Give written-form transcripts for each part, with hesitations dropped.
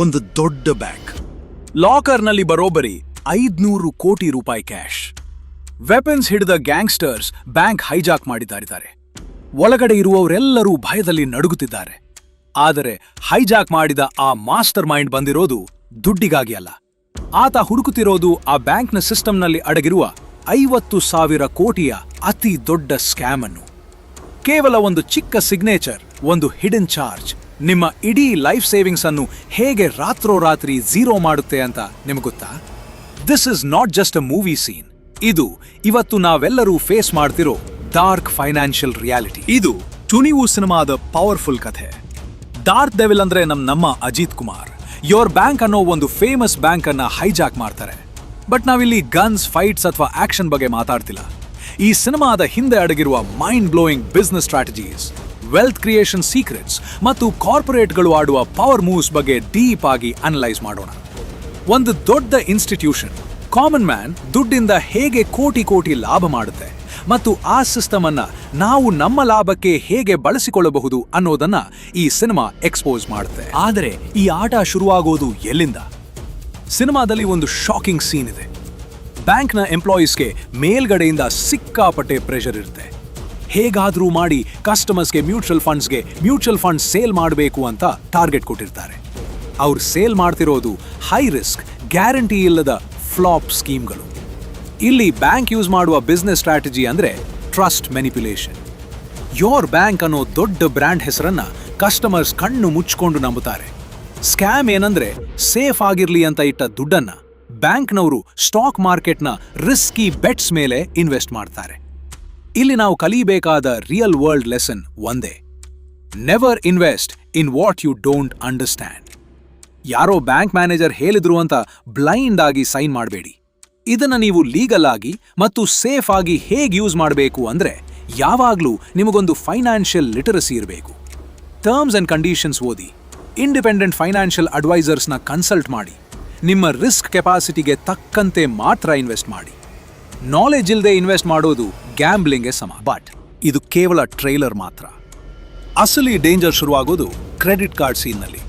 ಒಂದು ದೊಡ್ಡ ಬ್ಯಾಂಕ್. ಲಾಕರ್ನಲ್ಲಿ ಬರೋಬ್ಬರಿ 500 ಕೋಟಿ ರೂಪಾಯಿ ಕ್ಯಾಶ್. ವೆಪನ್ಸ್ ಹಿಡಿದ ಗ್ಯಾಂಗ್ಸ್ಟರ್ಸ್ ಬ್ಯಾಂಕ್ ಹೈಜಾಕ್ ಮಾಡಿದ್ದಾರೆ. ಒಳಗಡೆ ಇರುವವರೆಲ್ಲರೂ ಭಯದಲ್ಲಿ ನಡುಗುತ್ತಿದ್ದಾರೆ. ಆದರೆ ಹೈಜಾಕ್ ಮಾಡಿದ ಆ ಮಾಸ್ಟರ್ ಮೈಂಡ್ ಬಂದಿರೋದು ದುಡ್ಡಿಗಾಗಿ ಅಲ್ಲ. ಆತ ಹುಡುಕುತ್ತಿರೋದು ಆ ಬ್ಯಾಂಕ್ನ ಸಿಸ್ಟಂನಲ್ಲಿ ಅಡಗಿರುವ 50,000 ಕೋಟಿಯ ಅತಿ ದೊಡ್ಡ ಸ್ಕ್ಯಾಮ್ ಅನ್ನು. ಕೇವಲ ಒಂದು ಚಿಕ್ಕ ಸಿಗ್ನೇಚರ್, ಒಂದು ಹಿಡನ್ ಚಾರ್ಜ್ ನಿಮ್ಮ ಇಡೀ ಲೈಫ್ ಸೇವಿಂಗ್ಸ್ ಅನ್ನು ಹೇಗೆ ರಾತ್ರೋರಾತ್ರಿ ಝೀರೋ ಮಾಡುತ್ತೆ ಅಂತ ನಿಮಗೆ ಗೊತ್ತಾ? This is not just a movie scene. ಇದು ಇವತ್ತು ನಾವೆಲ್ಲರೂ ಫೇಸ್ ಮಾಡ್ತಿರೋ ಡಾರ್ಕ್ ಫೈನಾನ್ಷಿಯಲ್ ರಿಯಾಲಿಟಿ. ಇದು ತುಣಿವು ಸಿನಿಮಾದ ಪವರ್ಫುಲ್ ಕಥೆ. ಡಾರ್ಕ್ ಡೆವಿಲ್ ಅಂದ್ರೆ ನಮ್ಮ ಅಜಿತ್ ಕುಮಾರ್ ಯೋರ್ ಬ್ಯಾಂಕ್ ಅನ್ನೋ ಒಂದು ಫೇಮಸ್ ಬ್ಯಾಂಕ್ ಅನ್ನ ಹೈಜಾಕ್ ಮಾಡ್ತಾರೆ. ಬಟ್ ನಾವಿಲ್ಲಿ ಗನ್ಸ್, ಫೈಟ್ಸ್ ಅಥವಾ ಆಕ್ಷನ್ ಬಗ್ಗೆ ಮಾತಾಡ್ತಿಲ್ಲ. ಈ ಸಿನಿಮಾದ ಹಿಂದೆ ಅಡಗಿರುವ mind blowing business strategies, wealth creation secrets ಮತ್ತು ಕಾರ್ಪೊರೇಟ್ಗಳು ಆಡುವ ಪವರ್ ಮೂವ್ಸ್ ಬಗ್ಗೆ ಡೀಪ್ ಆಗಿ ಅನಲೈಸ್ ಮಾಡೋಣ. ಒಂದು ದೊಡ್ಡ ಇನ್ಸ್ಟಿಟ್ಯೂಷನ್ ಕಾಮನ್ ಮ್ಯಾನ್ ದುಡ್ಡಿಂದ ಹೇಗೆ ಕೋಟಿ ಕೋಟಿ ಲಾಭ ಮಾಡುತ್ತೆ ಮತ್ತು ಆ ಸಿಸ್ಟಮ್ ಅನ್ನ ನಾವು ನಮ್ಮ ಲಾಭಕ್ಕೆ ಹೇಗೆ ಬಳಸಿಕೊಳ್ಳಬಹುದು ಅನ್ನೋದನ್ನ ಈ ಸಿನಿಮಾ ಎಕ್ಸ್ಪೋಸ್ ಮಾಡುತ್ತೆ. ಆದರೆ ಈ ಆಟ ಶುರುವಾಗೋದು ಎಲ್ಲಿಂದ? ಸಿನಿಮಾದಲ್ಲಿ ಒಂದು ಶಾಕಿಂಗ್ ಸೀನ್ ಇದೆ. ಬ್ಯಾಂಕ್ನ ಎಂಪ್ಲಾಯೀಸ್ಗೆ ಮೇಲ್ಗಡೆಯಿಂದ ಸಿಕ್ಕಾಪಟ್ಟೆ ಪ್ರೆಷರ್ ಇರುತ್ತೆ. ಹೇಗಾದ್ರೂ ಮಾಡಿ ಕಸ್ಟಮರ್ಸ್ಗೆ ಮ್ಯೂಚುವಲ್ ಫಂಡ್ಸ್ ಸೇಲ್ ಮಾಡಬೇಕು ಅಂತ ಟಾರ್ಗೆಟ್ ಕೊಟ್ಟಿರ್ತಾರೆ. ಅವ್ರು ಸೇಲ್ ಮಾಡ್ತಿರೋದು ಹೈ ರಿಸ್ಕ್, ಗ್ಯಾರಂಟಿ ಇಲ್ಲದ ಫ್ಲಾಪ್ ಸ್ಕೀಮ್ಗಳು. ಇಲ್ಲಿ ಬ್ಯಾಂಕ್ ಯೂಸ್ ಮಾಡುವ ಬಿಸ್ನೆಸ್ ಸ್ಟ್ರಾಟಜಿ ಅಂದ್ರೆ ಟ್ರಸ್ಟ್ ಮ್ಯಾನಿಪ್ಯುಲೇಷನ್. ಯೋರ್ ಬ್ಯಾಂಕ್ ಅನ್ನೋ ದೊಡ್ಡ ಬ್ರ್ಯಾಂಡ್ ಹೆಸರನ್ನ ಕಸ್ಟಮರ್ಸ್ ಕಣ್ಣು ಮುಚ್ಕೊಂಡು ನಂಬುತ್ತಾರೆ. ಸ್ಕ್ಯಾಮ್ ಏನಂದ್ರೆ ಸೇಫ್ ಆಗಿರ್ಲಿ ಅಂತ ಇಟ್ಟ ದುಡ್ಡನ್ನ ಬ್ಯಾಂಕ್ನವರು ಸ್ಟಾಕ್ ಮಾರ್ಕೆಟ್ನ ರಿಸ್ಕಿ ಬೆಟ್ಸ್ ಮೇಲೆ ಇನ್ವೆಸ್ಟ್ ಮಾಡ್ತಾರೆ. ಇಲ್ಲಿ ನಾವು ಕಲಿಬೇಕಾದ ರಿಯಲ್ ವರ್ಲ್ಡ್ ಲೆಸನ್ ಒಂದೇ: never invest in what you don't understand. ಯಾರೋ ಬ್ಯಾಂಕ್ ಮ್ಯಾನೇಜರ್ ಹೇಳಿದ್ರು ಅಂತ ಬ್ಲೈಂಡ್ ಆಗಿ ಸೈನ್ ಮಾಡಬೇಡಿ. ಇದನ್ನ ನೀವು ಲೀಗಲ್ ಆಗಿ ಮತ್ತು ಸೇಫ್ ಆಗಿ ಹೇಗೆ ಯೂಸ್ ಮಾಡಬೇಕು ಅಂದ್ರೆ ಯಾವಾಗ್ಲೂ ನಿಮಗೊಂದು ಫೈನಾನ್ಷಿಯಲ್ ಲಿಟರಸಿ ಇರಬೇಕು. ಟರ್ಮ್ಸ್ ಅಂಡ್ ಕಂಡೀಷನ್ಸ್ ಓದಿ, ಇಂಡಿಪೆಂಡೆಂಟ್ ಫೈನಾನ್ಷಿಯಲ್ ಅಡ್ವೈಸರ್ಸ್ನ ಕನ್ಸಲ್ಟ್ ಮಾಡಿ, ನಿಮ್ಮ ರಿಸ್ಕ್ ಕೆಪಾಸಿಟಿಗೆ ತಕ್ಕಂತೆ ಮಾತ್ರ ಇನ್ವೆಸ್ಟ್ ಮಾಡಿ. ನಾಲೆಜ್ ಇಲ್ಲದೆ ಇನ್ವೆಸ್ಟ್ ಮಾಡೋದು ಗ್ಯಾಂಬ್ಲಿಂಗ್ಗೆ ಸಮ. ಬಟ್ ಇದು ಕೇವಲ ಟ್ರೈಲರ್ ಮಾತ್ರ. ಅಸಲಿ ಡೇಂಜರ್ ಶುರುವಾಗೋದು ಕ್ರೆಡಿಟ್ ಕಾರ್ಡ್ ಸೀನ್ನಲ್ಲಿ.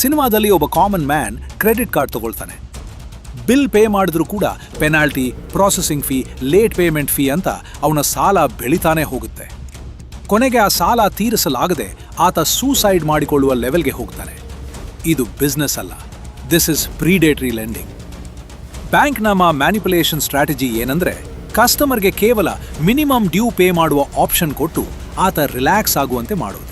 ಸಿನಿಮಾದಲ್ಲಿ ಒಬ್ಬ ಕಾಮನ್ ಮ್ಯಾನ್ ಕ್ರೆಡಿಟ್ ಕಾರ್ಡ್ ತಗೊಳ್ತಾನೆ. ಬಿಲ್ ಪೇ ಮಾಡಿದ್ರೂ ಕೂಡ penalty, processing fee, late payment fee ಅಂತ ಅವನ ಸಾಲ ಬೆಳಿತಾನೆ ಹೋಗುತ್ತೆ. ಕೊನೆಗೆ ಆ ಸಾಲ ತೀರಿಸಲಾಗದೆ ಆತ ಸೂಸೈಡ್ ಮಾಡಿಕೊಳ್ಳುವ ಲೆವೆಲ್ಗೆ ಹೋಗ್ತಾನೆ. ಇದು ಬಿಸ್ನೆಸ್ ಅಲ್ಲ, ದಿಸ್ ಇಸ್ ಪ್ರೀಡೇಟರಿ ಲೆಂಡಿಂಗ್. ಬ್ಯಾಂಕ್ನ ಮ್ಯಾನಿಪುಲೇಷನ್ ಸ್ಟ್ರಾಟಜಿ ಏನಂದ್ರೆ ಕಸ್ಟಮರ್ಗೆ ಕೇವಲ ಮಿನಿಮಮ್ ಡ್ಯೂ ಪೇ ಮಾಡುವ ಆಪ್ಷನ್ ಕೊಟ್ಟು ಆತ ರಿಲ್ಯಾಕ್ಸ್ ಆಗುವಂತೆ ಮಾಡೋದು.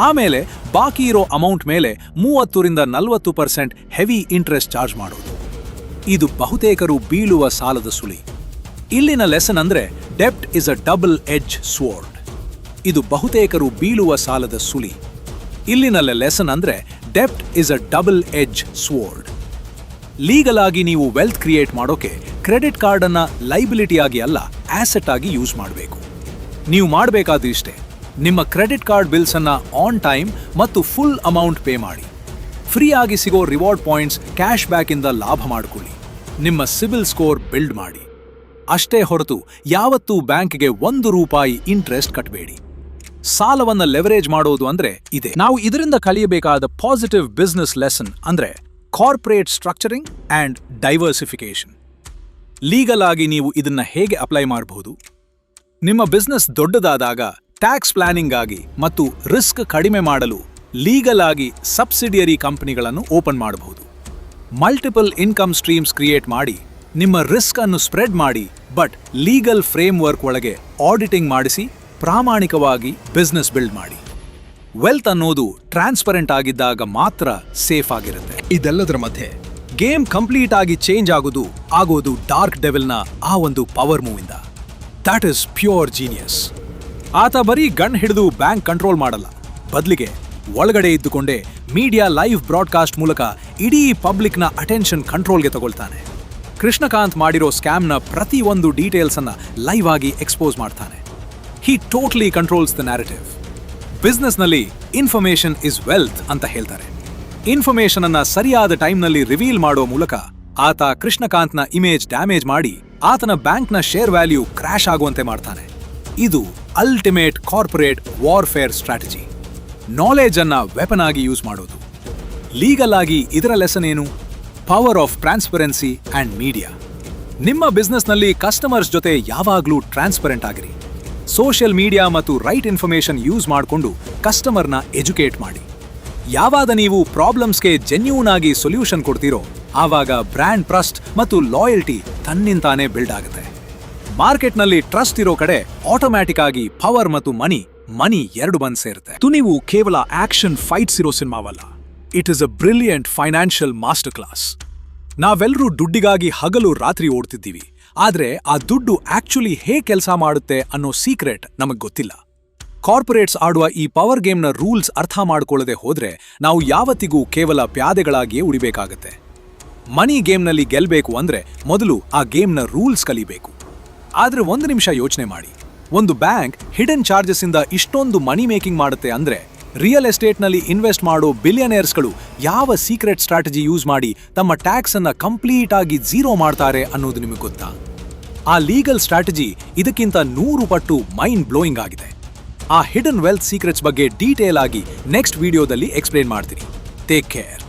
ಆಮೇಲೆ ಬಾಕಿ ಇರೋ ಅಮೌಂಟ್ ಮೇಲೆ 30-40% ಹೆವಿ ಇಂಟ್ರೆಸ್ಟ್ ಚಾರ್ಜ್ ಮಾಡೋದು. ಇದು ಬಹುತೇಕರು ಬೀಳುವ ಸಾಲದ ಸುಳಿ. ಇಲ್ಲಿನ ಲೆಸನ್ ಅಂದ್ರೆ ಡೆಪ್ಟ್ is a double edge sword. ಇದು ಬಹುತೇಕರು ಬೀಳುವ ಸಾಲದ ಸುಳಿ. ಇಲ್ಲಿನ ಲೆಸನ್ ಅಂದ್ರೆ ಡೆಪ್ಟ್ is a double edge sword. Legal ಆಗಿ ನೀವು ವೆಲ್ತ್ ಕ್ರಿಯೇಟ್ ಮಾಡೋಕೆ ಕ್ರೆಡಿಟ್ ಕಾರ್ಡ್ ಅನ್ನ ಲೈಬಿಲಿಟಿ ಆಗಿ ಅಲ್ಲ, ಆಸೆಟ್ ಆಗಿ ಯೂಸ್ ಮಾಡಬೇಕು. ನೀವು ಮಾಡಬೇಕಾದ ಇಷ್ಟೇ: ನಿಮ್ಮ ಕ್ರೆಡಿಟ್ ಕಾರ್ಡ್ ಬಿಲ್ಸ್ ಅನ್ನ ಆನ್ ಟೈಮ್ ಮತ್ತು ಫುಲ್ ಅಮೌಂಟ್ ಪೇ ಮಾಡಿ. ಫ್ರೀ ಆಗಿ ಸಿಗೋ ರಿವಾರ್ಡ್ ಪಾಯಿಂಟ್ಸ್, ಕ್ಯಾಶ್ ಬ್ಯಾಕ್ ಇಂದ ಲಾಭ ಮಾಡಿಕೊಳ್ಳಿ. ನಿಮ್ಮ ಸಿಬಿಲ್ ಸ್ಕೋರ್ ಬಿಲ್ಡ್ ಮಾಡಿ. ಅಷ್ಟೇ ಹೊರತು ಯಾವತ್ತೂ ಬ್ಯಾಂಕ್ಗೆ ₹1 ಇಂಟ್ರೆಸ್ಟ್ ಕಟ್ಟಬೇಡಿ. ಸಾಲವನ್ನ ಲೆವರೇಜ್ ಮಾಡೋದು ಅಂದ್ರೆ ಇದೆ. ನಾವು ಇದರಿಂದ ಕಲಿಯಬೇಕಾದ ಪಾಸಿಟಿವ್ ಬಿಸ್ನೆಸ್ ಲೆಸನ್ ಅಂದ್ರೆ corporate structuring and diversification. Legal ಆಗಿ ನೀವು ಇದನ್ನ ಹೇಗೆ ಅಪ್ಲೈ ಮಾಡಬಹುದು? ನಿಮ್ಮ ಬಿಸ್ನೆಸ್ ದೊಡ್ಡದಾದಾಗ ಟ್ಯಾಕ್ಸ್ ಪ್ಲಾನಿಂಗ್ ಆಗಿ ಮತ್ತು ರಿಸ್ಕ್ ಕಡಿಮೆ ಮಾಡಲು ಲೀಗಲ್ ಆಗಿ ಸಬ್ಸಿಡಿಯರಿ ಕಂಪನಿಗಳನ್ನು ಓಪನ್ ಮಾಡಬಹುದು. ಮಲ್ಟಿಪಲ್ ಇನ್ಕಮ್ ಸ್ಟ್ರೀಮ್ಸ್ ಕ್ರಿಯೇಟ್ ಮಾಡಿ ನಿಮ್ಮ ರಿಸ್ಕ್ ಅನ್ನು ಸ್ಪ್ರೆಡ್ ಮಾಡಿ, ಬಟ್ ಲೀಗಲ್ ಫ್ರೇಮ್ ವರ್ಕ್ ಒಳಗೆ ಆಡಿಟಿಂಗ್ ಮಾಡಿಸಿ ಪ್ರಾಮಾಣಿಕವಾಗಿ ಬಿಸ್ನೆಸ್ ಬಿಲ್ಡ್ ಮಾಡಿ. ವೆಲ್ತ್ ಅನ್ನೋದು ಟ್ರಾನ್ಸ್ಪರೆಂಟ್ ಆಗಿದ್ದಾಗ ಮಾತ್ರ ಸೇಫ್ ಆಗಿರುತ್ತೆ. ಇದೆಲ್ಲದರ ಮಧ್ಯೆ ಗೇಮ್ ಕಂಪ್ಲೀಟ್ ಆಗಿ ಚೇಂಜ್ ಆಗೋದು ಡಾರ್ಕ್ ಡೆವಿಲ್ನ ಆ ಒಂದು ಪವರ್ ಮೂವ್ ಇಂದ. That is pure genius. ಆತ ಬರೀ ಗನ್ ಹಿಡಿದು ಬ್ಯಾಂಕ್ ಕಂಟ್ರೋಲ್ ಮಾಡಲ್ಲ, ಬದಲಿಗೆ ಒಳಗಡೆ ಇದ್ದುಕೊಂಡೇ ಮೀಡಿಯಾ ಲೈವ್ ಬ್ರಾಡ್ಕಾಸ್ಟ್ ಮೂಲಕ ಇಡೀ ಪಬ್ಲಿಕ್ನ ಅಟೆನ್ಷನ್ ಕಂಟ್ರೋಲ್ಗೆ ತಗೊಳ್ತಾನೆ. ಕೃಷ್ಣಕಾಂತ್ ಮಾಡಿರೋ ಸ್ಕ್ಯಾಮ್ನ ಪ್ರತಿಯೊಂದು ಡೀಟೇಲ್ಸ್ ಅನ್ನ ಲೈವ್ ಆಗಿ ಎಕ್ಸ್ಪೋಸ್ ಮಾಡ್ತಾನೆ. He totally controls the narrative. ಬಿಸ್ನೆಸ್ನಲ್ಲಿ ಇನ್ಫಾರ್ಮೇಶನ್ ಇಸ್ ವೆಲ್ತ್ ಅಂತ ಹೇಳ್ತಾರೆ. ಇನ್ಫಾರ್ಮೇಶನ್ ಅನ್ನ ಸರಿಯಾದ ಟೈಮ್ನಲ್ಲಿ ರಿವೀಲ್ ಮಾಡೋ ಮೂಲಕ ಆತ ಕೃಷ್ಣಕಾಂತ್ನ ಇಮೇಜ್ ಡ್ಯಾಮೇಜ್ ಮಾಡಿ ಆತನ ಬ್ಯಾಂಕ್ನ ಶೇರ್ ವ್ಯಾಲ್ಯೂ ಕ್ರ್ಯಾಶ್ ಆಗುವಂತೆ ಮಾಡ್ತಾನೆ. ಇದು ultimate corporate warfare strategy. Knowledge ಅನ್ನ ವೆಪನ್ ಆಗಿ ಯೂಸ್ ಮಾಡೋದು. ಲೀಗಲ್ ಆಗಿ ಇದರ ಲೆಸನ್ ಏನು? Power of transparency and media. ನಿಮ್ಮ ಬಿಸ್ನೆಸ್ನಲ್ಲಿ ಕಸ್ಟಮರ್ಸ್ ಜೊತೆ ಯಾವಾಗಲೂ ಟ್ರಾನ್ಸ್ಪರೆಂಟ್ ಆಗಿರಿ. ಸೋಷಿಯಲ್ ಮೀಡಿಯಾ ಮತ್ತು ರೈಟ್ ಇನ್ಫಾರ್ಮೇಶನ್ ಯೂಸ್ ಮಾಡಿಕೊಂಡು ಕಸ್ಟಮರ್ನ ಎಜುಕೇಟ್ ಮಾಡಿ. ಯಾವಾಗ ನೀವು ಪ್ರಾಬ್ಲಮ್ಸ್ಗೆ ಜೆನ್ಯೂನ್ ಆಗಿ ಸೊಲ್ಯೂಷನ್ ಕೊಡ್ತೀರೋ ಆವಾಗ ಬ್ರ್ಯಾಂಡ್ ಟ್ರಸ್ಟ್ ಮತ್ತು ಲಾಯಲ್ಟಿ ತನ್ನಿಂತಾನೇ ಬಿಲ್ಡ್ ಆಗುತ್ತೆ. ಮಾರ್ಕೆಟ್ನಲ್ಲಿ ಟ್ರಸ್ಟ್ ಇರೋ ಕಡೆ ಆಟೋಮ್ಯಾಟಿಕ್ ಆಗಿ ಪವರ್ ಮತ್ತು ಮನಿ ಎರಡು ಬಂದು ಸೇರುತ್ತೆ. ನೀವು ಕೇವಲ ಆಕ್ಷನ್ ಫೈಟ್ಸ್ ಇರೋ ಸಿನಿಮಾವಲ್ಲ, it is a brilliant financial master class. ನಾವೆಲ್ಲರೂ ದುಡ್ಡಿಗಾಗಿ ಹಗಲು ರಾತ್ರಿ ಓಡ್ತಿದ್ದೀವಿ, ಆದ್ರೆ ಆ ದುಡ್ಡು ಆಕ್ಚುಲಿ ಹೇಗೆ ಕೆಲಸ ಮಾಡುತ್ತೆ ಅನ್ನೋ ಸೀಕ್ರೆಟ್ ನಮಗ್ ಗೊತ್ತಿಲ್ಲ. ಕಾರ್ಪೊರೇಟ್ಸ್ ಆಡುವ ಈ ಪವರ್ ಗೇಮ್ನ ರೂಲ್ಸ್ ಅರ್ಥ ಮಾಡ್ಕೊಳ್ಳದೆ ಹೋದ್ರೆ ನಾವು ಯಾವತ್ತಿಗೂ ಕೇವಲ ಪ್ಯಾದೆಗಳಾಗಿಯೇ ಉಳಿಬೇಕಾಗತ್ತೆ. ಮನಿ ಗೇಮ್ನಲ್ಲಿ ಗೆಲ್ಬೇಕು ಅಂದ್ರೆ ಮೊದಲು ಆ ಗೇಮ್ನ ರೂಲ್ಸ್ ಕಲಿಬೇಕು. ಆದ್ರೆ ಒಂದು ನಿಮಿಷ ಯೋಚನೆ ಮಾಡಿ, ಒಂದು ಬ್ಯಾಂಕ್ ಹಿಡನ್ ಚಾರ್ಜಸ್ ಇಂದ ಇಷ್ಟೊಂದು ಮನಿ ಮೇಕಿಂಗ್ ಮಾಡುತ್ತೆ ಅಂದ್ರೆ ರಿಯಲ್ ಎಸ್ಟೇಟ್ನಲ್ಲಿ ಇನ್ವೆಸ್ಟ್ ಮಾಡೋ ಬಿಲಿಯನೇರ್ಸ್ಗಳು ಯಾವ ಸೀಕ್ರೆಟ್ ಸ್ಟ್ರಾಟಜಿ ಯೂಸ್ ಮಾಡಿ ತಮ್ಮ ಟ್ಯಾಕ್ಸ್ ಅನ್ನ ಕಂಪ್ಲೀಟ್ ಆಗಿ ಝೀರೋ ಮಾಡ್ತಾರೆ ಅನ್ನೋದು ನಿಮಗೆ ಗೊತ್ತಾ? ಆ ಲೀಗಲ್ ಸ್ಟ್ರಾಟಜಿ ಇದಕ್ಕಿಂತ 100 ಪಟ್ಟು ಮೈಂಡ್ ಬ್ಲೋಯಿಂಗ್ ಆಗಿದೆ. ಆ ಹಿಡನ್ ವೆಲ್ತ್ ಸೀಕ್ರೆಟ್ಸ್ ಬಗ್ಗೆ ಡೀಟೇಲ್ ಆಗಿ ನೆಕ್ಸ್ಟ್ ವಿಡಿಯೋದಲ್ಲಿ ಎಕ್ಸ್ಪ್ಲೇನ್ ಮಾಡ್ತೀನಿ. Take care.